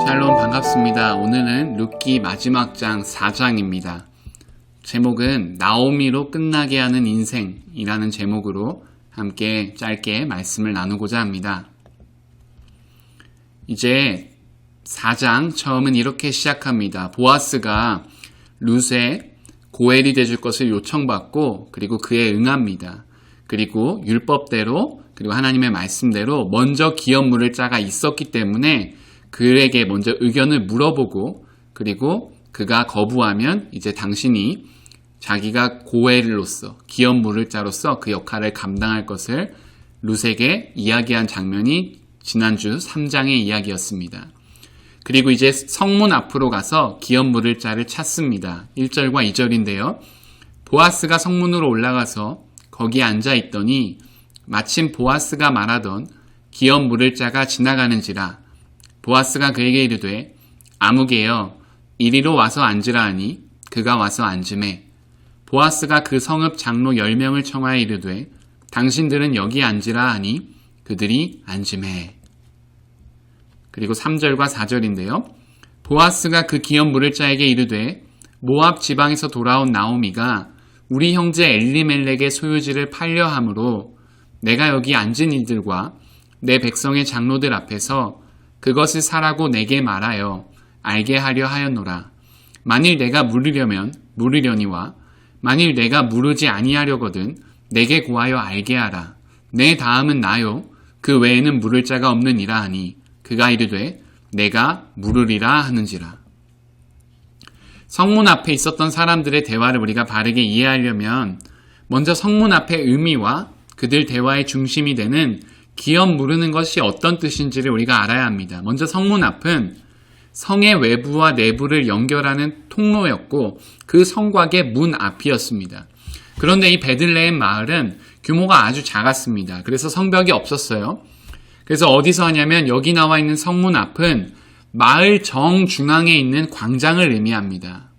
샬롬 반갑습니다. 오늘은 룻기 마지막 장 4장입니다. 제목은 나오미로 끝나게 하는 인생이라는 제목으로 함께 짧게 말씀을 나누고자 합니다. 이제 4장 처음은 이렇게 시작합니다. 보아스가 룻의 고엘이 되줄 것을 요청받고 그리고 그에 응합니다. 그리고 율법대로 그리고 하나님의 말씀대로 먼저 기업물을 짜가 있었기 때문에 그에게 먼저 의견을 물어보고 그리고 그가 거부하면 이제 당신이 자기가 고엘로서 기업물을 자로서 그 역할을 감당할 것을 룻에게 이야기한 장면이 지난주 3장의 이야기였습니다. 그리고 이제 성문 앞으로 가서 기업물을 자를 찾습니다. 1절과 2절인데요. 보아스가 성문으로 올라가서 거기에 앉아 있더니 마침 보아스가 말하던 기업물을 자가 지나가는지라 보아스가 그에게 이르되 아무개여 이리로 와서 앉으라 하니 그가 와서 앉으매 보아스가 그 성읍 장로 10명을 청하여 이르되 당신들은 여기 앉으라 하니 그들이 앉으매. 그리고 3절과 4절인데요. 보아스가 그 기업물을 자에게 이르되 모압 지방에서 돌아온 나오미가 우리 형제 엘리멜렉의 소유지를 팔려 함으로 내가 여기 앉은 이들과 내 백성의 장로들 앞에서 그것을 사라고 내게 말하여 알게 하려 하였노라. 만일 내가 물으려면 물으려니와 만일 내가 물으지 아니하려거든 내게 구하여 알게 하라. 내 다음은 나요. 그 외에는 물을 자가 없느니라 하니 그가 이르되 내가 물으리라 하는지라. 성문 앞에 있었던 사람들의 대화를 우리가 바르게 이해하려면 먼저 성문 앞의 의미와 그들 대화의 중심이 되는 기업 물으는 것이 어떤 뜻인지를 우리가 알아야 합니다. 먼저 성문 앞은 성의 외부와 내부를 연결하는 통로였고 그 성곽의 문 앞이었습니다. 그런데 이 베들레헴 마을은 규모가 아주 작았습니다. 그래서 성벽이 없었어요. 그래서 어디서 하냐면 여기 나와 있는 성문 앞은 마을 정중앙에 있는 광장을 의미합니다.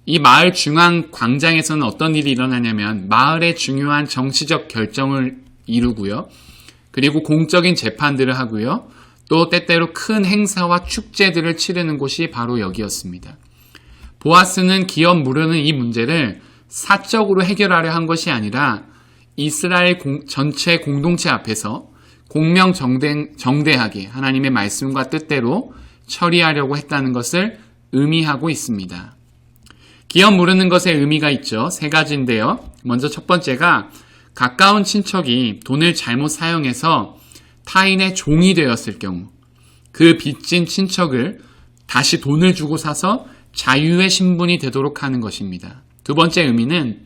이 마을 중앙 광장에서는 어떤 일이 일어나냐면 마을의 중요한 정치적 결정을 이루고요. 그리고 공적인 재판들을 하고요. 또 때때로 큰 행사와 축제들을 치르는 곳이 바로 여기였습니다. 보아스는 기업 무르는 이 문제를 사적으로 해결하려 한 것이 아니라 이스라엘 전체 공동체 앞에서 공명정대하게 하나님의 말씀과 뜻대로 처리하려고 했다는 것을 의미하고 있습니다. 기업 무르는 것에 의미가 있죠. 3가지인데요. 먼저 첫 번째가 가까운 친척이 돈을 잘못 사용해서 타인의 종이 되었을 경우 그 빚진 친척을 다시 돈을 주고 사서 자유의 신분이 되도록 하는 것입니다. 두 번째 의미는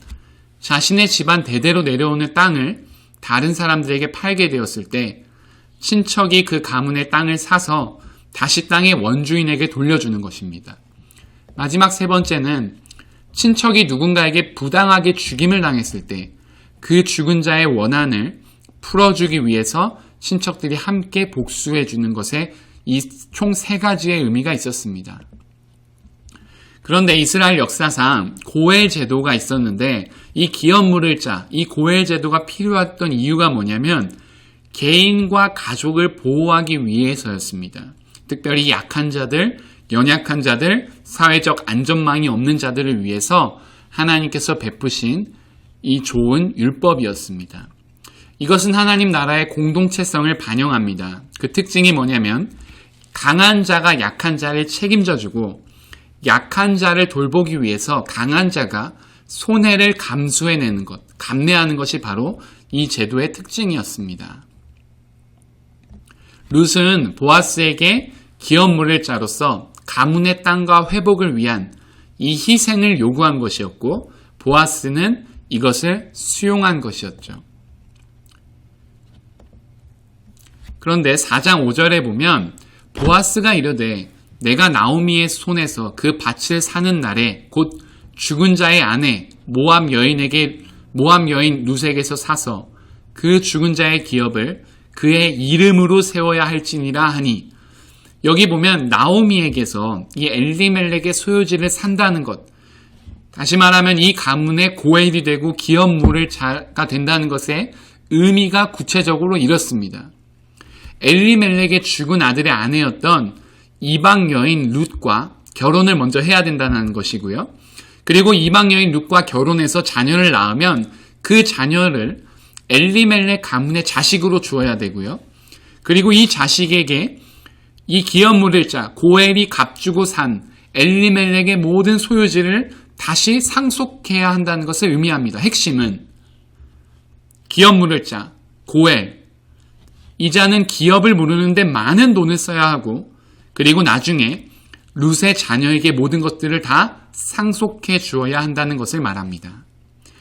자신의 집안 대대로 내려오는 땅을 다른 사람들에게 팔게 되었을 때 친척이 그 가문의 땅을 사서 다시 땅의 원주인에게 돌려주는 것입니다. 마지막 3번째는 친척이 누군가에게 부당하게 죽임을 당했을 때 그 죽은 자의 원한을 풀어주기 위해서 친척들이 함께 복수해 주는 것에 이 총 3가지의 의미가 있었습니다. 그런데 이스라엘 역사상 고엘 제도가 있었는데 이 기업물을 자, 이 고엘 제도가 필요했던 이유가 뭐냐면 개인과 가족을 보호하기 위해서였습니다. 특별히 약한 자들, 연약한 자들, 사회적 안전망이 없는 자들을 위해서 하나님께서 베푸신 이 좋은 율법이었습니다. 이것은 하나님 나라의 공동체성을 반영합니다. 그 특징이 뭐냐면 강한 자가 약한 자를 책임져주고 약한 자를 돌보기 위해서 강한 자가 손해를 감수해내는 것, 감내하는 것이 바로 이 제도의 특징이었습니다. 룻은 보아스에게 기업물을 자로서 가문의 땅과 회복을 위한 이 희생을 요구한 것이었고 보아스는 이것을 수용한 것이었죠. 그런데 4장 5절에 보면 보아스가 이르되 내가 나오미의 손에서 그 밭을 사는 날에 곧 죽은 자의 아내 모압 여인 룻에게서 사서 그 죽은 자의 기업을 그의 이름으로 세워야 할지니라 하니 여기 보면 나오미에게서 이 엘리멜렉의 소유지를 산다는 것, 다시 말하면 이 가문의 고엘이 되고 기업물을 자가 된다는 것에 의미가 구체적으로 이렇습니다. 엘리멜렉의 죽은 아들의 아내였던 이방 여인 룻과 결혼을 먼저 해야 된다는 것이고요. 그리고 이방 여인 룻과 결혼해서 자녀를 낳으면 그 자녀를 엘리멜렉 가문의 자식으로 주어야 되고요. 그리고 이 자식에게 이 기업 물을 자 고엘이 값주고 산 엘리멜렉의 모든 소유지를 다시 상속해야 한다는 것을 의미합니다. 핵심은 기업 물을 자 고엘, 이 자는 기업을 물으는데 많은 돈을 써야 하고 그리고 나중에 룻의 자녀에게 모든 것들을 다 상속해 주어야 한다는 것을 말합니다.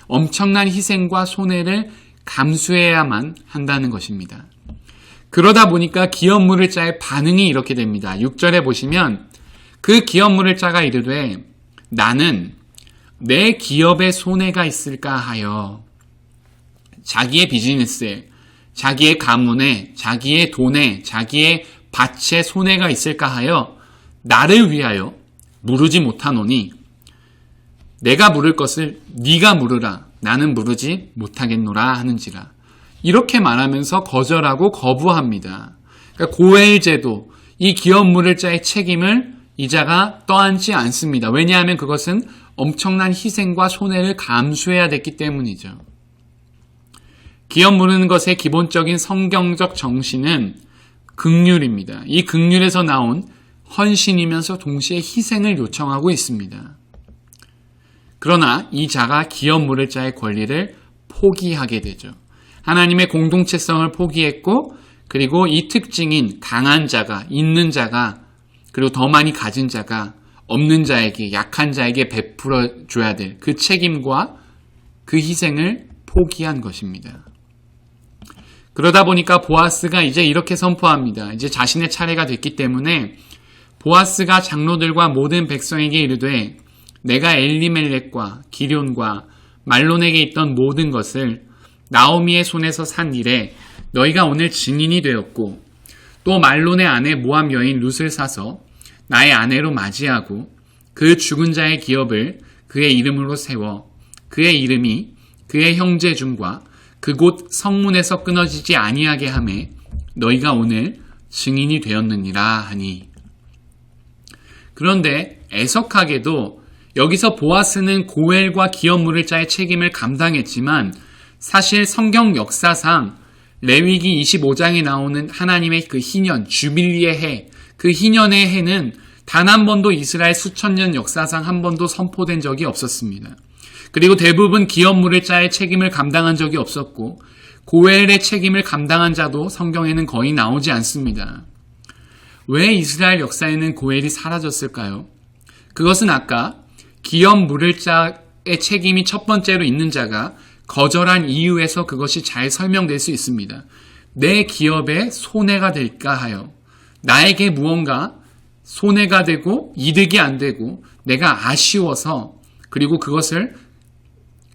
엄청난 희생과 손해를 감수해야만 한다는 것입니다. 그러다 보니까 기업 물을 자의 반응이 이렇게 됩니다. 6절에 보시면 그 기업 물을 자가 이르되 나는 내 기업에 손해가 있을까 하여 자기의 비즈니스에, 자기의 가문에, 자기의 돈에, 자기의 밭에 손해가 있을까 하여 나를 위하여 물으지 못하노니 내가 물을 것을 네가 물으라 나는 물으지 못하겠노라 하는지라. 이렇게 말하면서 거절하고 거부합니다. 그러니까 고엘 제도, 이 기업 물을 자의 책임을 이 자가 떠안지 않습니다. 왜냐하면 그것은 엄청난 희생과 손해를 감수해야 됐기 때문이죠. 기업 물는 것의 기본적인 성경적 정신은 긍휼입니다. 이 긍휼에서 나온 헌신이면서 동시에 희생을 요청하고 있습니다. 그러나 이 자가 기업 물을 자의 권리를 포기하게 되죠. 하나님의 공동체성을 포기했고 그리고 이 특징인 강한 자가, 있는 자가, 그리고 더 많이 가진 자가 없는 자에게, 약한 자에게 베풀어 줘야 될 그 책임과 그 희생을 포기한 것입니다. 그러다 보니까 보아스가 이제 이렇게 선포합니다. 이제 자신의 차례가 됐기 때문에 보아스가 장로들과 모든 백성에게 이르되 내가 엘리멜렉과 기럐과 말론에게 있던 모든 것을 나오미의 손에서 산 일에 너희가 오늘 증인이 되었고 또 말론의 아내 모압 여인 룻을 사서 나의 아내로 맞이하고 그 죽은 자의 기업을 그의 이름으로 세워 그의 이름이 그의 형제 중과 그곳 성문에서 끊어지지 아니하게 하매 너희가 오늘 증인이 되었느니라 하니. 그런데 애석하게도 여기서 보아스는 고엘과 기업 물을 자의 책임을 감당했지만 사실 성경 역사상 레위기 25장에 나오는 하나님의 그 희년, 주빌리의 해, 그 희년의 해는 단 한 번도 이스라엘 수천 년 역사상 한 번도 선포된 적이 없었습니다. 그리고 대부분 기업 물을 자의 책임을 감당한 적이 없었고 고엘의 책임을 감당한 자도 성경에는 거의 나오지 않습니다. 왜 이스라엘 역사에는 고엘이 사라졌을까요? 그것은 아까 기업 물을 자의 책임이 첫 번째로 있는 자가 거절한 이유에서 그것이 잘 설명될 수 있습니다. 내 기업에 손해가 될까 하여 나에게 무언가 손해가 되고 이득이 안 되고 내가 아쉬워서 그리고 그것을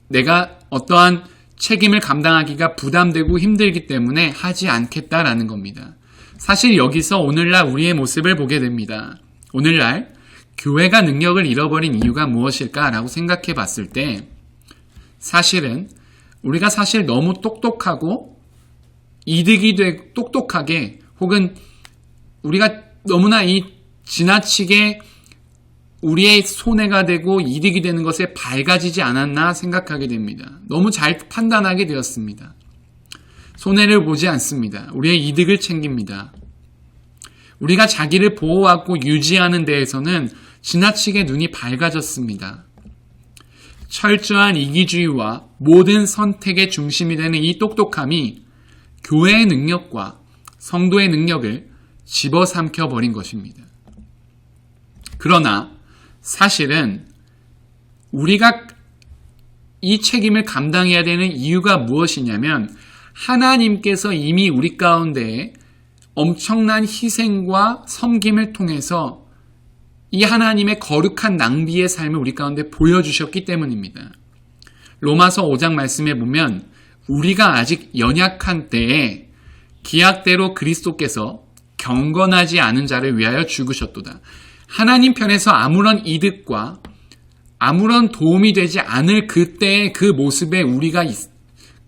내가 어떠한 책임을 감당하기가 부담되고 힘들기 때문에 하지 않겠다라는 겁니다. 사실 여기서 오늘날 우리의 모습을 보게 됩니다. 오늘날 교회가 능력을 잃어버린 이유가 무엇일까라고 생각해 봤을 때 사실은 우리가 사실 너무 똑똑하고 이득이 되고 똑똑하게 혹은 우리가 너무나 이 지나치게 우리의 손해가 되고 이득이 되는 것에 밝아지지 않았나 생각하게 됩니다. 너무 잘 판단하게 되었습니다. 손해를 보지 않습니다. 우리의 이득을 챙깁니다. 우리가 자기를 보호하고 유지하는 데에서는 지나치게 눈이 밝아졌습니다. 철저한 이기주의와 모든 선택의 중심이 되는 이 똑똑함이 교회의 능력과 성도의 능력을 집어삼켜 버린 것입니다. 그러나 사실은 우리가 이 책임을 감당해야 되는 이유가 무엇이냐면 하나님께서 이미 우리 가운데 엄청난 희생과 섬김을 통해서 이 하나님의 거룩한 낭비의 삶을 우리 가운데 보여주셨기 때문입니다. 로마서 5장 말씀에 보면 우리가 아직 연약한 때에 기약대로 그리스도께서 경건하지 않은 자를 위하여 죽으셨도다. 하나님 편에서 아무런 이득과 아무런 도움이 되지 않을 그때의 그 모습에 우리가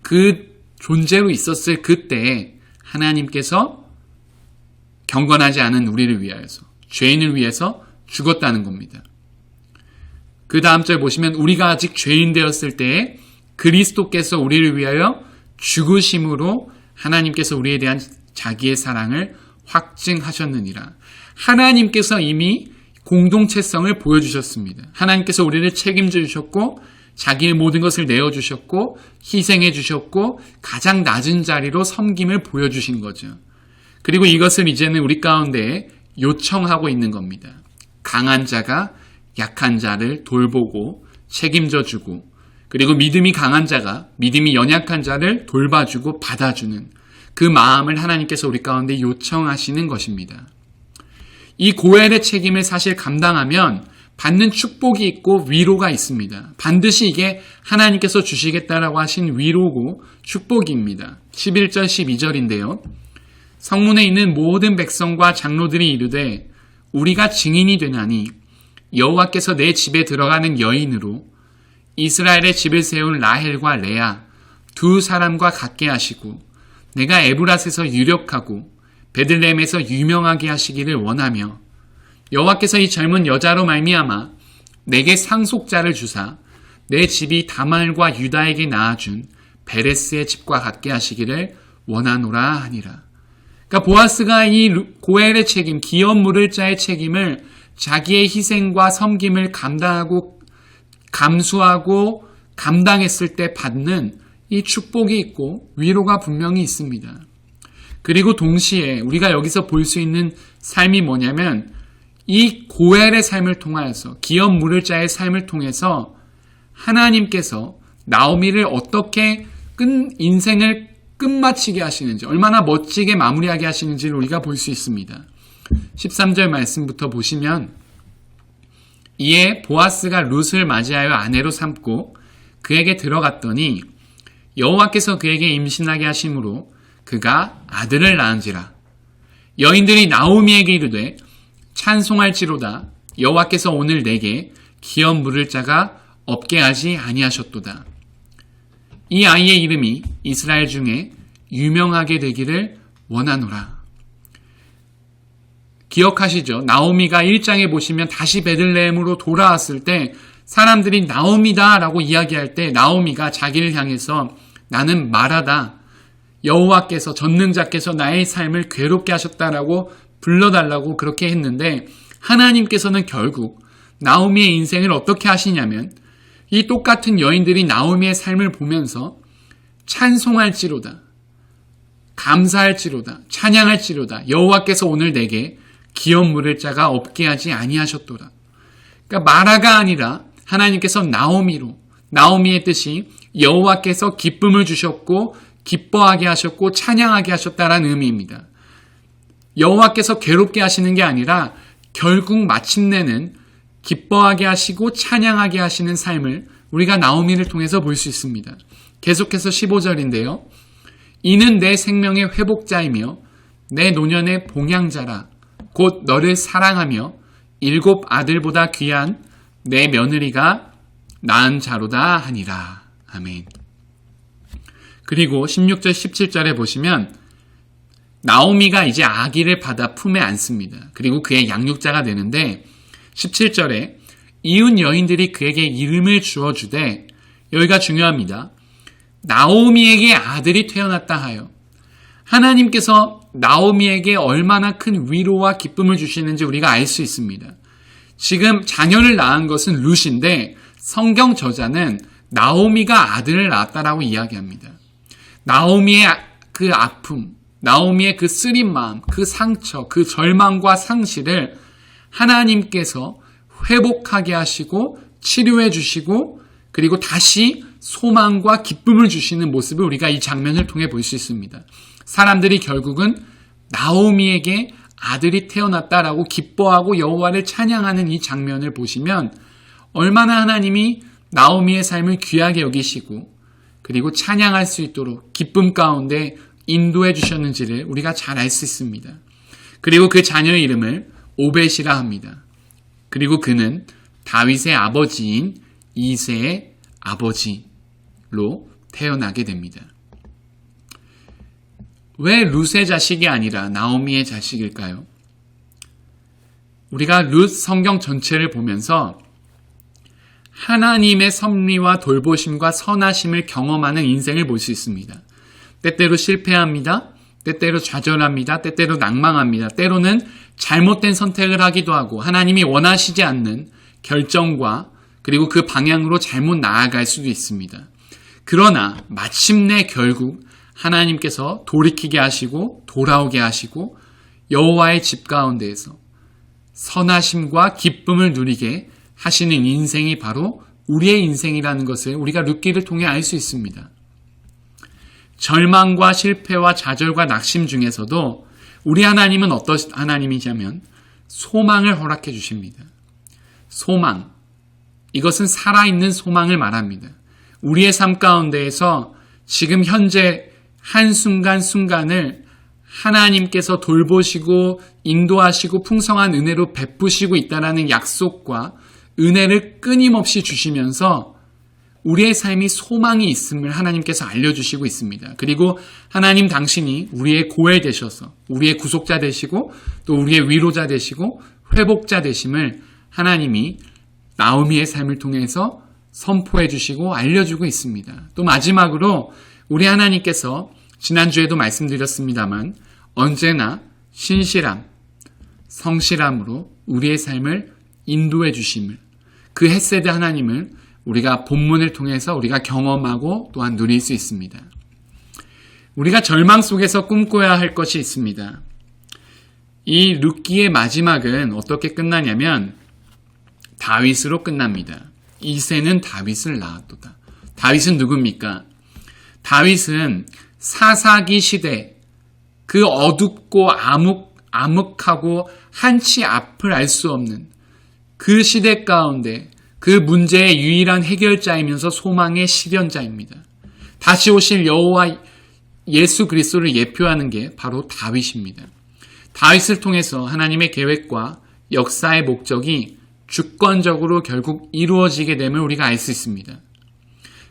그 존재로 있었을 그때 하나님께서 경건하지 않은 우리를 위하여서, 죄인을 위해서 죽었다는 겁니다. 그 다음 절 보시면 우리가 아직 죄인 되었을 때에 그리스도께서 우리를 위하여 죽으심으로 하나님께서 우리에 대한 자기의 사랑을 확증하셨느니라. 하나님께서 이미 공동체성을 보여주셨습니다. 하나님께서 우리를 책임져 주셨고 자기의 모든 것을 내어주셨고 희생해 주셨고 가장 낮은 자리로 섬김을 보여주신 거죠. 그리고 이것을 이제는 우리 가운데 요청하고 있는 겁니다. 강한 자가 약한 자를 돌보고 책임져 주고, 그리고 믿음이 강한 자가 믿음이 연약한 자를 돌봐주고 받아주는 그 마음을 하나님께서 우리 가운데 요청하시는 것입니다. 이 고엘의 책임을 사실 감당하면 받는 축복이 있고 위로가 있습니다. 반드시 이게 하나님께서 주시겠다라고 하신 위로고 축복입니다. 11절 12절인데요. 성문에 있는 모든 백성과 장로들이 이르되 우리가 증인이 되나니 여호와께서 내 집에 들어가는 여인으로 이스라엘의 집을 세운 라헬과 레아 두 사람과 같게 하시고 내가 에브랏에서 유력하고 베들레헴에서 유명하게 하시기를 원하며 여호와께서 이 젊은 여자로 말미암아 내게 상속자를 주사 내 집이 다말과 유다에게 낳아준 베레스의 집과 같게 하시기를 원하노라 하니라. 그러니까 보아스가 이 고엘의 책임, 기업 물을 자의 책임을 자기의 희생과 섬김을 감당하고 감수하고 감당했을 때 받는 이 축복이 있고 위로가 분명히 있습니다. 그리고 동시에 우리가 여기서 볼 수 있는 삶이 뭐냐면 이 고엘의 삶을 통하여서 기업 물을 자의 삶을 통해서 하나님께서 나오미를 어떻게 인생을 끝마치게 하시는지, 얼마나 멋지게 마무리하게 하시는지를 우리가 볼 수 있습니다. 13절 말씀부터 보시면 이에 보아스가 룻을 맞이하여 아내로 삼고 그에게 들어갔더니 여호와께서 그에게 임신하게 하심으로 그가 아들을 낳은지라. 여인들이 나오미에게 이르되 찬송할지로다 여호와께서 오늘 내게 기업 물을 자가 없게 하지 아니하셨도다. 이 아이의 이름이 이스라엘 중에 유명하게 되기를 원하노라. 기억하시죠? 나오미가 1장에 보시면 다시 베들레헴으로 돌아왔을 때 사람들이 나오미다 라고 이야기할 때 나오미가 자기를 향해서 나는 마라다. 여호와께서 전능자께서 나의 삶을 괴롭게 하셨다라고 불러달라고 그렇게 했는데 하나님께서는 결국 나오미의 인생을 어떻게 하시냐면 이 똑같은 여인들이 나오미의 삶을 보면서 찬송할지로다, 감사할지로다, 찬양할지로다 여호와께서 오늘 내게 기업 물을 자가 없게 하지 아니하셨도다. 그러니까 마라가 아니라 하나님께서 나오미로, 나오미의 뜻이 여호와께서 기쁨을 주셨고 기뻐하게 하셨고 찬양하게 하셨다라는 의미입니다. 여호와께서 괴롭게 하시는 게 아니라 결국 마침내는 기뻐하게 하시고 찬양하게 하시는 삶을 우리가 나오미를 통해서 볼 수 있습니다. 계속해서 15절인데요. 이는 내 생명의 회복자이며 내 노년의 봉양자라. 곧 너를 사랑하며 7 아들보다 귀한 내 며느리가 낳은 자로다 하니라. 아멘. 그리고 16절 17절에 보시면 나오미가 이제 아기를 받아 품에 안습니다. 그리고 그의 양육자가 되는데 17절에 이웃 여인들이 그에게 이름을 주어주되, 여기가 중요합니다. 나오미에게 아들이 태어났다 하여 하나님께서 나오미에게 얼마나 큰 위로와 기쁨을 주시는지 우리가 알 수 있습니다. 지금 자녀를 낳은 것은 룻인데 성경 저자는 나오미가 아들을 낳았다라고 이야기합니다. 나오미의 그 아픔, 나오미의 그 쓰린 마음, 그 상처, 그 절망과 상실을 하나님께서 회복하게 하시고 치료해 주시고 그리고 다시 소망과 기쁨을 주시는 모습을 우리가 이 장면을 통해 볼 수 있습니다. 사람들이 결국은 나오미에게 아들이 태어났다라고 기뻐하고 여호와를 찬양하는 이 장면을 보시면 얼마나 하나님이 나오미의 삶을 귀하게 여기시고 그리고 찬양할 수 있도록 기쁨 가운데 인도해 주셨는지를 우리가 잘 알 수 있습니다. 그리고 그 자녀의 이름을 오벳이라 합니다. 그리고 그는 다윗의 아버지인 이새의 아버지로 태어나게 됩니다. 왜 룻의 자식이 아니라 나오미의 자식일까요? 우리가 룻 성경 전체를 보면서 하나님의 섭리와 돌보심과 선하심을 경험하는 인생을 볼 수 있습니다. 때때로 실패합니다. 때때로 좌절합니다. 때때로 낭망합니다. 때로는 잘못된 선택을 하기도 하고 하나님이 원하시지 않는 결정과 그리고 그 방향으로 잘못 나아갈 수도 있습니다. 그러나 마침내 결국 하나님께서 돌이키게 하시고 돌아오게 하시고 여호와의 집 가운데에서 선하심과 기쁨을 누리게 하시는 인생이 바로 우리의 인생이라는 것을 우리가 룻기를 통해 알 수 있습니다. 절망과 실패와 좌절과 낙심 중에서도 우리 하나님은 어떤 하나님이냐면 소망을 허락해 주십니다. 소망, 이것은 살아있는 소망을 말합니다. 우리의 삶 가운데에서 지금 현재 한순간순간을 하나님께서 돌보시고 인도하시고 풍성한 은혜로 베푸시고 있다는 약속과 은혜를 끊임없이 주시면서 우리의 삶이 소망이 있음을 하나님께서 알려주시고 있습니다. 그리고 하나님 당신이 우리의 고엘 되셔서 우리의 구속자 되시고 또 우리의 위로자 되시고 회복자 되심을 하나님이 나오미의 삶을 통해서 선포해 주시고 알려주고 있습니다. 또 마지막으로 우리 하나님께서 지난주에도 말씀드렸습니다만 언제나 신실함, 성실함으로 우리의 삶을 인도해 주심을 그 헷세드 하나님을 우리가 본문을 통해서 우리가 경험하고 또한 누릴 수 있습니다. 우리가 절망 속에서 꿈꿔야 할 것이 있습니다. 이 룻기의 마지막은 어떻게 끝나냐면 다윗으로 끝납니다. 이새는 다윗을 낳았도다. 다윗은 누굽니까? 다윗은 사사기 시대 그 어둡고 암흑하고 한치 앞을 알 수 없는 그 시대 가운데 그 문제의 유일한 해결자이면서 소망의 실현자입니다. 다시 오실 여호와 예수 그리스도를 예표하는 게 바로 다윗입니다. 다윗을 통해서 하나님의 계획과 역사의 목적이 주권적으로 결국 이루어지게 됨을 우리가 알 수 있습니다.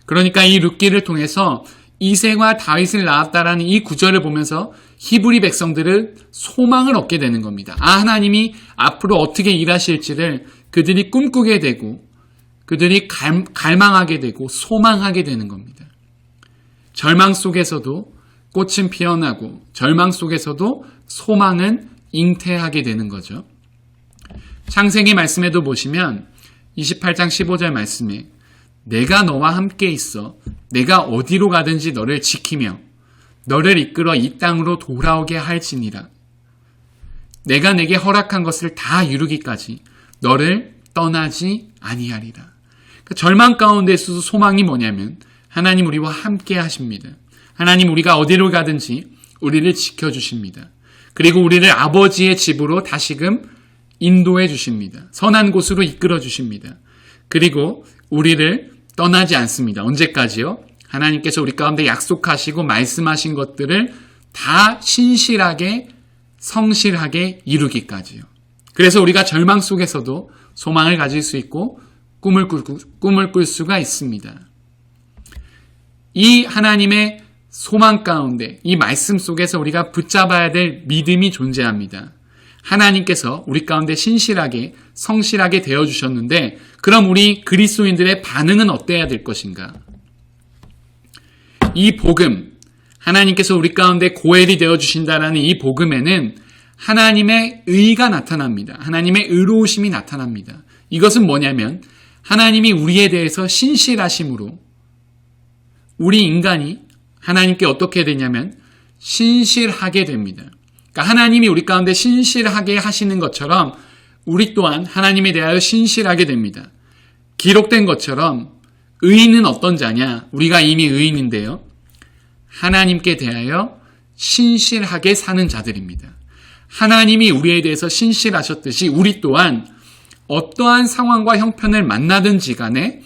그러니까 이 룻기를 통해서 이새가 다윗을 낳았다라는 이 구절을 보면서 히브리 백성들은 소망을 얻게 되는 겁니다. 하나님이 앞으로 어떻게 일하실지를 그들이 꿈꾸게 되고 그들이 갈망하게 되고 소망하게 되는 겁니다. 절망 속에서도 꽃은 피어나고 절망 속에서도 소망은 잉태하게 되는 거죠. 창세기 말씀에도 보시면 28장 15절 말씀에 내가 너와 함께 있어 내가 어디로 가든지 너를 지키며 너를 이끌어 이 땅으로 돌아오게 할지니라. 내가 내게 허락한 것을 다 이루기까지 너를 떠나지 아니하리라. 그러니까 절망 가운데서도 소망이 뭐냐면 하나님 우리와 함께 하십니다. 하나님 우리가 어디로 가든지 우리를 지켜주십니다. 그리고 우리를 아버지의 집으로 다시금 인도해 주십니다. 선한 곳으로 이끌어 주십니다. 그리고 우리를 떠나지 않습니다. 언제까지요? 하나님께서 우리 가운데 약속하시고 말씀하신 것들을 다 신실하게 성실하게 이루기까지요. 그래서 우리가 절망 속에서도 소망을 가질 수 있고 꿈을 꿀 수가 있습니다. 이 하나님의 소망 가운데 이 말씀 속에서 우리가 붙잡아야 될 믿음이 존재합니다. 하나님께서 우리 가운데 신실하게 성실하게 되어주셨는데 그럼 우리 그리스도인들의 반응은 어때야 될 것인가? 이 복음, 하나님께서 우리 가운데 고엘이 되어주신다라는 이 복음에는 하나님의 의가 나타납니다. 하나님의 의로우심이 나타납니다. 이것은 뭐냐면 하나님이 우리에 대해서 신실하심으로 우리 인간이 하나님께 어떻게 되냐면 신실하게 됩니다. 그러니까 하나님이 우리 가운데 신실하게 하시는 것처럼 우리 또한 하나님에 대하여 신실하게 됩니다. 기록된 것처럼 의인은 어떤 자냐? 우리가 이미 의인인데요. 하나님께 대하여 신실하게 사는 자들입니다. 하나님이 우리에 대해서 신실하셨듯이 우리 또한 어떠한 상황과 형편을 만나든지 간에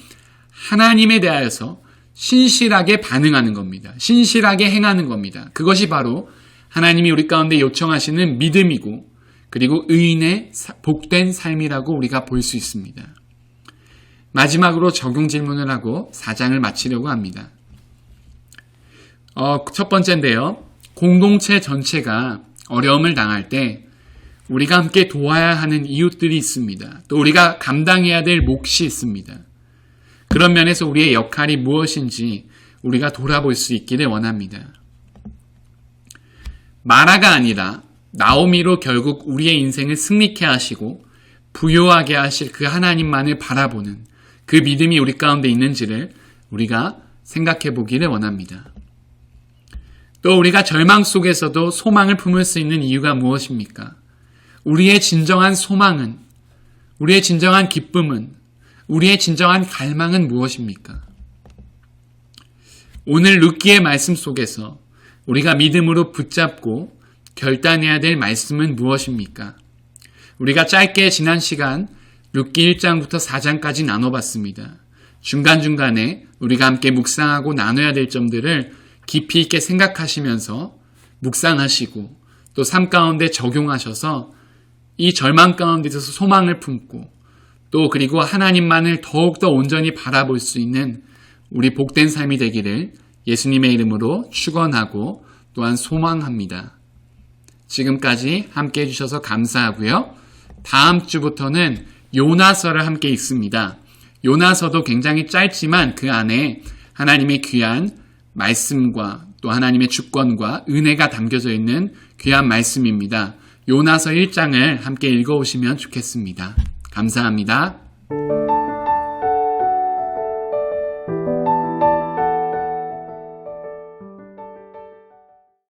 하나님에 대하여서 신실하게 반응하는 겁니다. 신실하게 행하는 겁니다. 그것이 바로 하나님이 우리 가운데 요청하시는 믿음이고 그리고 의인의 복된 삶이라고 우리가 볼 수 있습니다. 마지막으로 적용 질문을 하고 4장을 마치려고 합니다. 첫 번째인데요. 공동체 전체가 어려움을 당할 때 우리가 함께 도와야 하는 이웃들이 있습니다. 또 우리가 감당해야 될 몫이 있습니다. 그런 면에서 우리의 역할이 무엇인지 우리가 돌아볼 수 있기를 원합니다. 마라가 아니라 나오미로 결국 우리의 인생을 승리케 하시고 부요하게 하실 그 하나님만을 바라보는 그 믿음이 우리 가운데 있는지를 우리가 생각해 보기를 원합니다. 또 우리가 절망 속에서도 소망을 품을 수 있는 이유가 무엇입니까? 우리의 진정한 소망은, 우리의 진정한 기쁨은, 우리의 진정한 갈망은 무엇입니까? 오늘 룻기의 말씀 속에서 우리가 믿음으로 붙잡고 결단해야 될 말씀은 무엇입니까? 우리가 짧게 지난 시간 룻기 1장부터 4장까지 나눠봤습니다. 중간중간에 우리가 함께 묵상하고 나눠야 될 점들을 깊이 있게 생각하시면서 묵상하시고 또 삶 가운데 적용하셔서 이 절망 가운데 있어서 소망을 품고 또 그리고 하나님만을 더욱더 온전히 바라볼 수 있는 우리 복된 삶이 되기를 예수님의 이름으로 축원하고 또한 소망합니다. 지금까지 함께 해주셔서 감사하고요. 다음 주부터는 요나서를 함께 읽습니다. 요나서도 굉장히 짧지만 그 안에 하나님의 귀한 말씀과 또 하나님의 주권과 은혜가 담겨져 있는 귀한 말씀입니다. 요나서 1장을 함께 읽어오시면 좋겠습니다. 감사합니다.